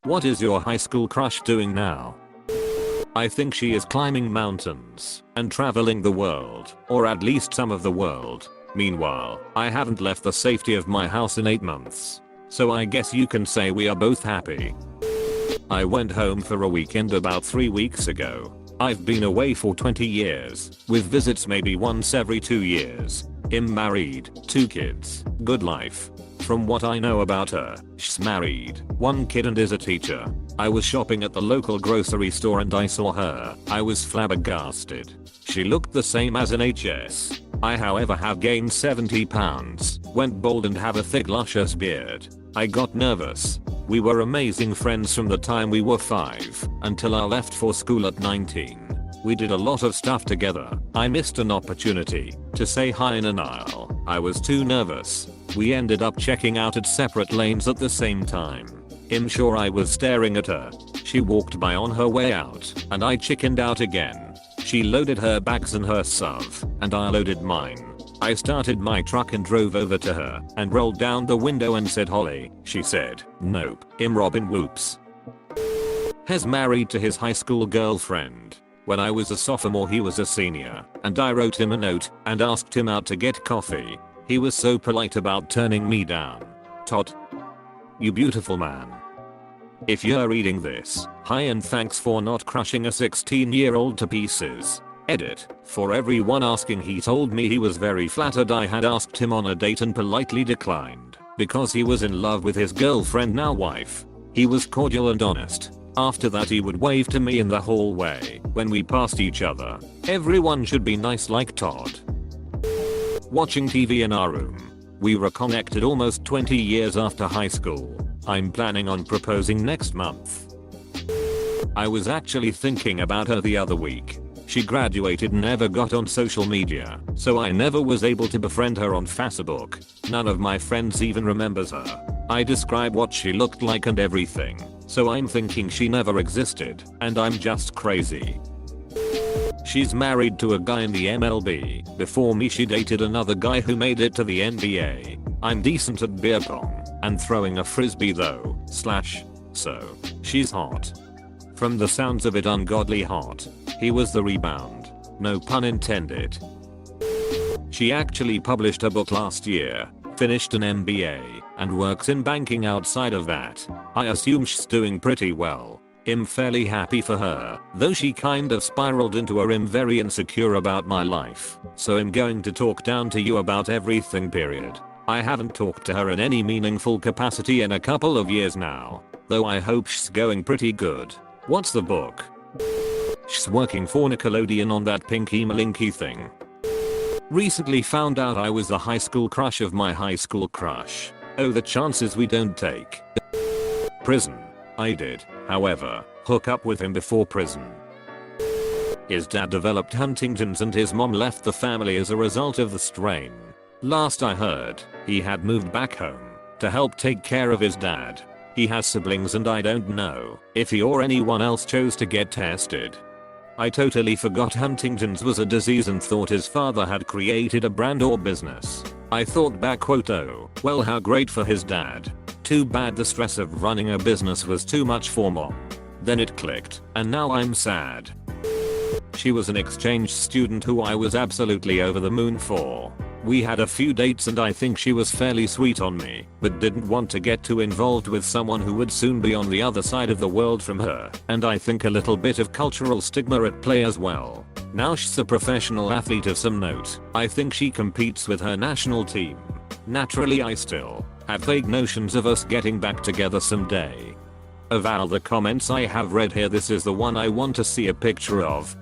What is your high school crush doing now? I think she is climbing mountains and traveling the world, or at least some of the world. Meanwhile, I haven't left the safety of my house in 8 months. So I guess you can say we are both happy. I went home for a weekend about 3 weeks ago. I've been away for 20 years, with visits maybe once every 2 years. I'm married, 2 kids, good life. From what I know about her, she's married, 1 kid and is a teacher. I was shopping at the local grocery store and I saw her. I was flabbergasted. She looked the same as an HS. I however have gained 70 pounds, went bald and have a thick luscious beard. I got nervous. We were amazing friends from the time we were 5 until I left for school at 19. We did a lot of stuff together. I missed an opportunity to say hi in an aisle. I was too nervous. We ended up checking out at separate lanes at the same time. I'm sure I was staring at her. She walked by on her way out and I chickened out again. She loaded her bags in her SUV and I loaded mine. I started my truck and drove over to her and rolled down the window and said Holly. She said, nope. I'm Robin whoops. Has married to his high school girlfriend. When I was a sophomore he was a senior and I wrote him a note and asked him out to get coffee. He was so polite about turning me down. Todd. You beautiful man. If you're reading this, hi and thanks for not crushing a 16-year-old to pieces. Edit. For everyone asking, he told me he was very flattered I had asked him on a date and politely declined because he was in love with his girlfriend, now wife. He was cordial and honest. After that he would wave to me in the hallway when we passed each other. Everyone should be nice like Todd. Watching TV in our room. We reconnected almost 20 years after high school. I'm planning on proposing next month. I was actually thinking about her the other week. She graduated and never got on social media, so I never was able to befriend her on Facebook. None of my friends even remembers her. I describe what she looked like and everything, so I'm thinking she never existed, and I'm just crazy. She's married to a guy in the MLB. Before me she dated another guy who made it to the NBA. I'm decent at beer pong and throwing a frisbee though, so she's hot. From the sounds of it, ungodly hot. He was the rebound. No pun intended. She actually published a book last year, finished an MBA, and works in banking outside of that. I assume she's doing pretty well. I'm fairly happy for her, though she kind of spiraled into a I'm very insecure about my life, so I'm going to talk down to you about everything period. I haven't talked to her in any meaningful capacity in a couple of years now, though I hope she's going pretty good. What's the book? She's working for Nickelodeon on that Pinky Malinky thing. Recently found out I was the high school crush of my high school crush. Oh, the chances we don't take. Prison. I did, however, hook up with him before prison. His dad developed Huntington's and his mom left the family as a result of the strain. Last I heard, he had moved back home to help take care of his dad. He has siblings and I don't know if he or anyone else chose to get tested. I totally forgot Huntington's was a disease and thought his father had created a brand or business. I thought back, quote, oh, well, how great for his dad. Too bad the stress of running a business was too much for mom. Then it clicked, and now I'm sad. She was an exchange student who I was absolutely over the moon for. We had a few dates and I think she was fairly sweet on me, but didn't want to get too involved with someone who would soon be on the other side of the world from her, and I think a little bit of cultural stigma at play as well. Now she's a professional athlete of some note. I think she competes with her national team. Naturally I still have vague notions of us getting back together someday. Of all the comments I have read here, this is the one I want to see a picture of.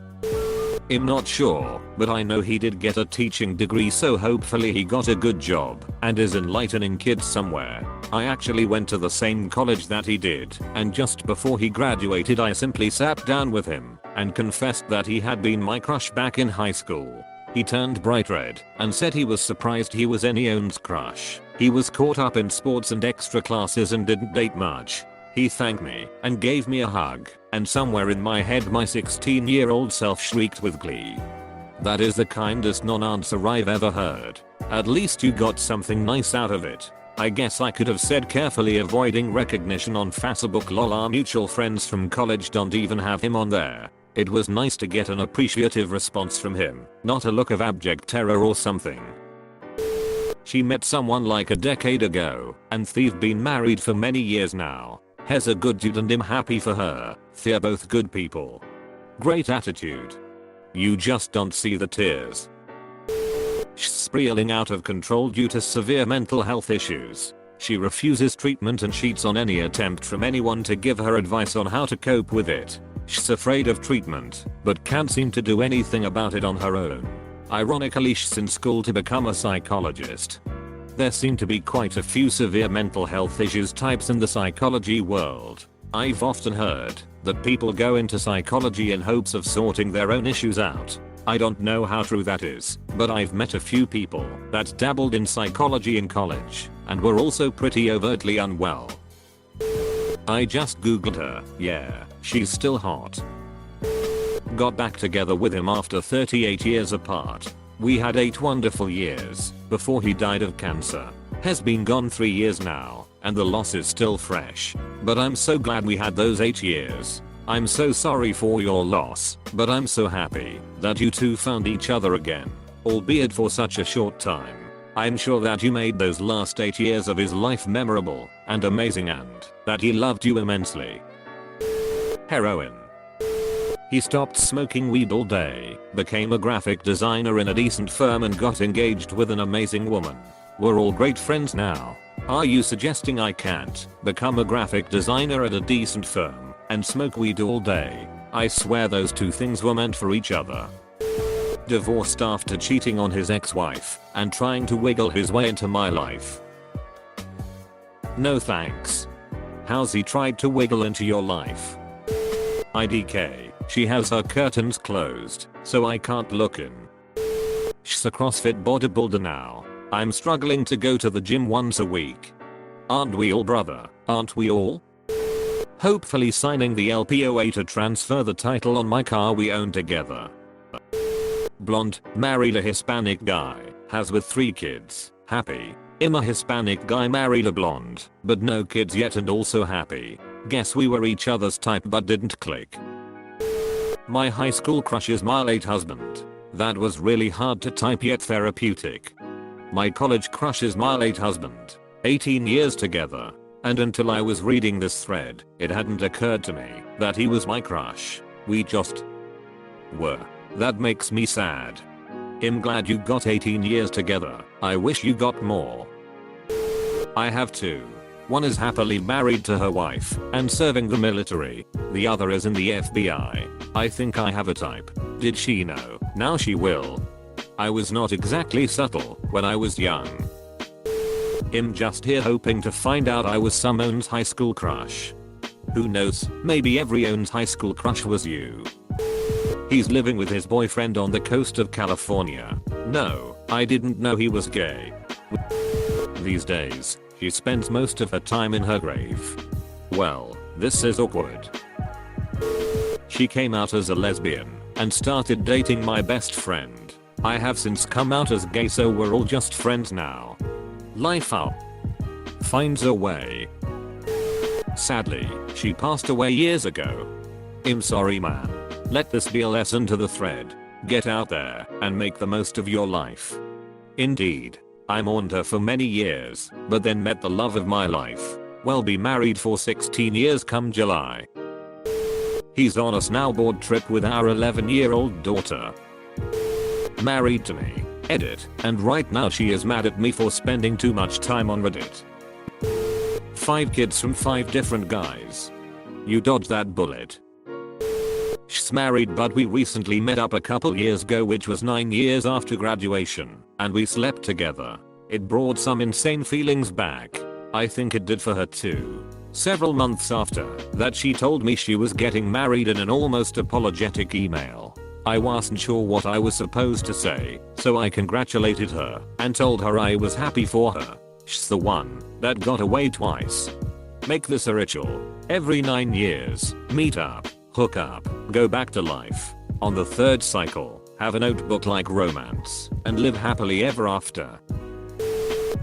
I'm not sure, but I know he did get a teaching degree, so hopefully he got a good job and is enlightening kids somewhere. I actually went to the same college that he did, and just before he graduated I simply sat down with him and confessed that he had been my crush back in high school. He turned bright red and said he was surprised he was anyone's crush. He was caught up in sports and extra classes and didn't date much. He thanked me and gave me a hug, and somewhere in my head my 16-year-old self shrieked with glee. That is the kindest non-answer I've ever heard. At least you got something nice out of it. I guess I could have said carefully avoiding recognition on Facebook. Lol, our mutual friends from college don't even have him on there. It was nice to get an appreciative response from him, not a look of abject terror or something. She met someone like a decade ago, and they've been married for many years now. He's a good dude and I'm happy for her. They're both good people. Great attitude. You just don't see the tears. She's spiraling out of control due to severe mental health issues. She refuses treatment and cheats on any attempt from anyone to give her advice on how to cope with it. She's afraid of treatment, but can't seem to do anything about it on her own. Ironically, she's in school to become a psychologist. There seem to be quite a few severe mental health issues types in the psychology world. I've often heard that people go into psychology in hopes of sorting their own issues out. I don't know how true that is, but I've met a few people that dabbled in psychology in college and were also pretty overtly unwell. I just googled her. Yeah, she's still hot. Got back together with him after 38 years apart. We had 8 wonderful years before he died of cancer. Has been gone 3 years now, and the loss is still fresh. But I'm so glad we had those 8 years. I'm so sorry for your loss, but I'm so happy that you two found each other again, albeit for such a short time. I'm sure that you made those last 8 years of his life memorable and amazing and that he loved you immensely. Heroin. He stopped smoking weed all day, became a graphic designer in a decent firm and got engaged with an amazing woman. We're all great friends now. Are you suggesting I can't become a graphic designer at a decent firm and smoke weed all day? I swear those two things were meant for each other. Divorced after cheating on his ex-wife and trying to wiggle his way into my life. No thanks. How's he tried to wiggle into your life? IDK. She has her curtains closed, so I can't look in. She's a CrossFit bodybuilder now. I'm struggling to go to the gym once a week. Aren't we all, brother? Aren't we all? Hopefully signing the LPOA to transfer the title on my car we own together. Blonde, married a Hispanic guy, has with 3 kids, happy. I'm a Hispanic guy married a blonde, but no kids yet and also happy. Guess we were each other's type but didn't click. My high school crush is my late husband. That was really hard to type yet therapeutic. My college crush is my late husband. 18 years together. And until I was reading this thread, it hadn't occurred to me that he was my crush. We just were. That makes me sad. I'm glad you got 18 years together. I wish you got more. I have 2. One is happily married to her wife and serving the military. The other is in the FBI. I think I have a type. Did she know? Now she will. I was not exactly subtle when I was young. I'm just here hoping to find out I was someone's high school crush. Who knows, maybe everyone's high school crush was you. He's living with his boyfriend on the coast of California. No, I didn't know he was gay. These days, she spends most of her time in her grave. Well, this is awkward. She came out as a lesbian and started dating my best friend. I have since come out as gay, so we're all just friends now. Life out finds a way. Sadly, she passed away years ago. I'm sorry, man. Let this be a lesson to the thread. Get out there and make the most of your life. Indeed. I mourned her for many years, but then met the love of my life. We'll be married for 16 years come July. He's on a snowboard trip with our 11-year-old daughter. Married to me. Edit. And right now she is mad at me for spending too much time on Reddit. 5 kids from 5 different guys. You dodged that bullet. She's married, but we recently met up a couple years ago, which was 9 years after graduation, and we slept together. It brought some insane feelings back. I think it did for her too. Several months after that, she told me she was getting married in an almost apologetic email. I wasn't sure what I was supposed to say, so I congratulated her and told her I was happy for her. She's the one that got away twice. Make this a ritual. Every 9 years, meet up, hook up, go back to life. On the 3rd cycle, have a notebook like romance, and live happily ever after.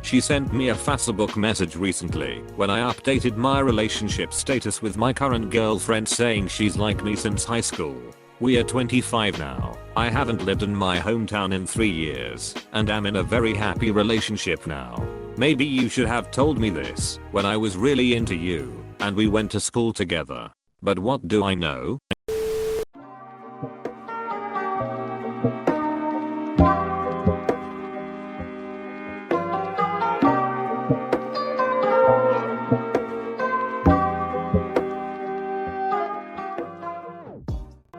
She sent me a Facebook message recently when I updated my relationship status with my current girlfriend saying she's like me since high school. We are 25 now. I haven't lived in my hometown in 3 years and am in a very happy relationship now. Maybe you should have told me this when I was really into you and we went to school together. But what do I know?